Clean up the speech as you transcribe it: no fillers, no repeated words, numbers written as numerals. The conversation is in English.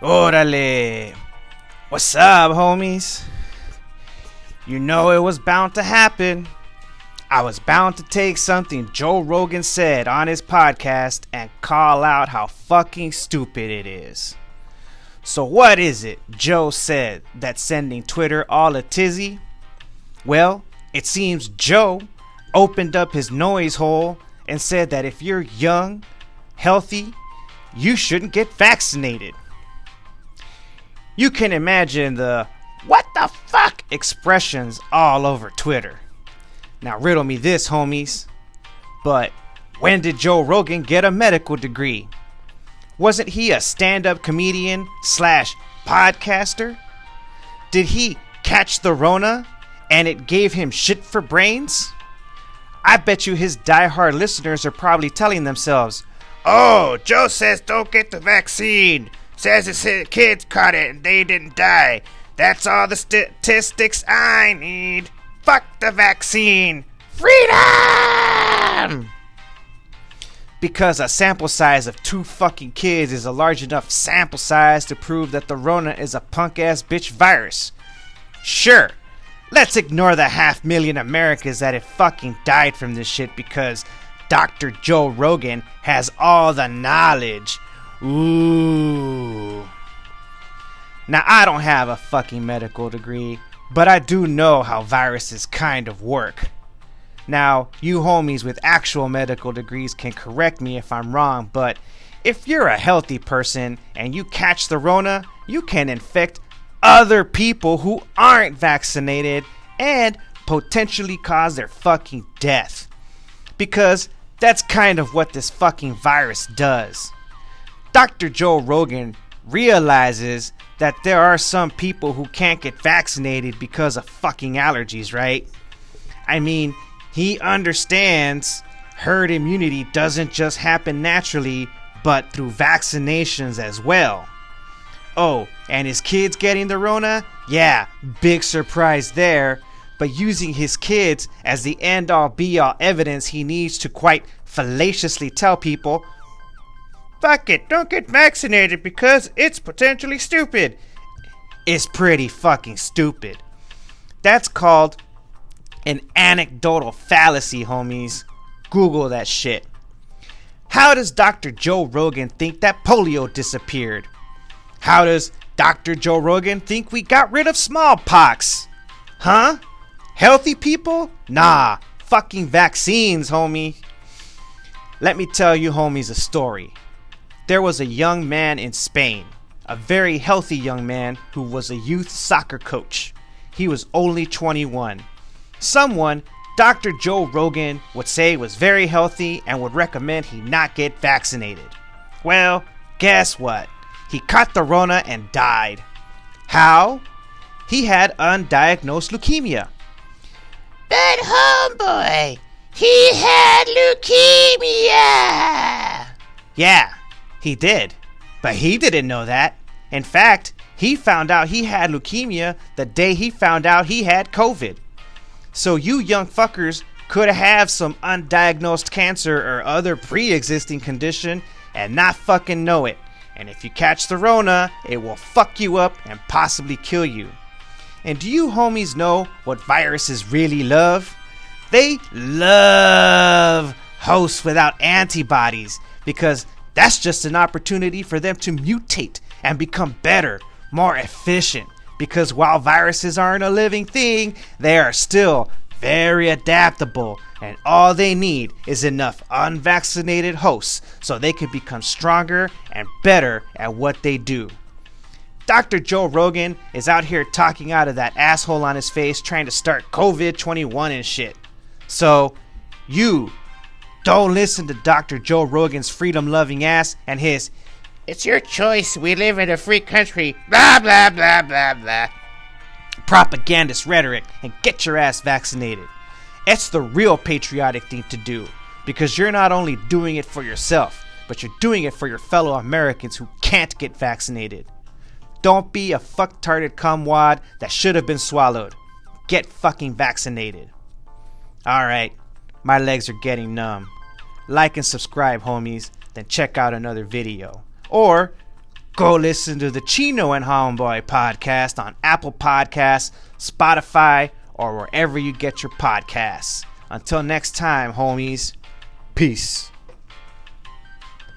Orale! What's up, homies? You know it was bound to happen. I was bound to take something Joe Rogan said on his podcast and call out how fucking stupid it is. So what is it Joe said that's sending Twitter all a tizzy? Well, it seems Joe opened up his noise hole and said that if you're young, healthy, you shouldn't get vaccinated. You can imagine the "what the fuck" expressions all over Twitter. Now riddle me this, homies. But when did Joe Rogan get a medical degree? Wasn't he a stand-up comedian / podcaster? Did he catch the Rona and it gave him shit for brains? I bet you his diehard listeners are probably telling themselves, "Oh, Joe says don't get the vaccine. Says his kids caught it and they didn't die. That's all the statistics I need. Fuck the vaccine. Freedom!" Because a sample size of 2 fucking kids is a large enough sample size to prove that the Rona is a punk-ass bitch virus. Sure, let's ignore the 500,000 Americans that have fucking died from this shit because Dr. Joe Rogan has all the knowledge. Ooh. Now, I don't have a fucking medical degree, but I do know how viruses kind of work. Now, you homies with actual medical degrees can correct me if I'm wrong, but if you're a healthy person and you catch the Rona, you can infect other people who aren't vaccinated and potentially cause their fucking death. Because that's kind of what this fucking virus does. Dr. Joe Rogan realizes that there are some people who can't get vaccinated because of fucking allergies, right? I mean, he understands herd immunity doesn't just happen naturally, but through vaccinations as well. Oh, and his kids getting the Rona? Yeah, big surprise there. But using his kids as the end-all be-all evidence he needs to quite fallaciously tell people, "Fuck it, don't get vaccinated because it's potentially stupid," is pretty fucking stupid. That's called an anecdotal fallacy, homies. Google that shit. How does Dr. Joe Rogan think that polio disappeared? How does Dr. Joe Rogan think we got rid of smallpox? Huh? Healthy people? Nah, fucking vaccines, homie. Let me tell you homies a story. There was a young man in Spain, a very healthy young man who was a youth soccer coach. He was only 21. Someone Dr. Joe Rogan would say was very healthy and would recommend he not get vaccinated. Well, guess what? He caught the Rona and died. How? He had undiagnosed leukemia. But Homeboy, he had leukemia! Yeah, he did. But he didn't know that. In fact, he found out he had leukemia the day he found out he had COVID. So you young fuckers could have some undiagnosed cancer or other pre-existing condition and not fucking know it. And if you catch the Rona, it will fuck you up and possibly kill you. And do you homies know what viruses really love? They love hosts without antibodies because that's just an opportunity for them to mutate and become better, more efficient. Because while viruses aren't a living thing, they are still very adaptable, and all they need is enough unvaccinated hosts so they can become stronger and better at what they do. Dr. Joe Rogan is out here talking out of that asshole on his face trying to start COVID-21 and shit. So, you don't listen to Dr. Joe Rogan's freedom-loving ass and his "it's your choice, we live in a free country, blah blah blah blah blah" propagandist rhetoric and get your ass vaccinated. It's the real patriotic thing to do because you're not only doing it for yourself, but you're doing it for your fellow Americans who can't get vaccinated. Don't be a fucktarded cumwad that should have been swallowed. Get fucking vaccinated. Alright, my legs are getting numb. Like and subscribe, homies, then check out another video. Or go listen to the Chino and Homeboy podcast on Apple Podcasts, Spotify, or wherever you get your podcasts. Until next time, homies, peace.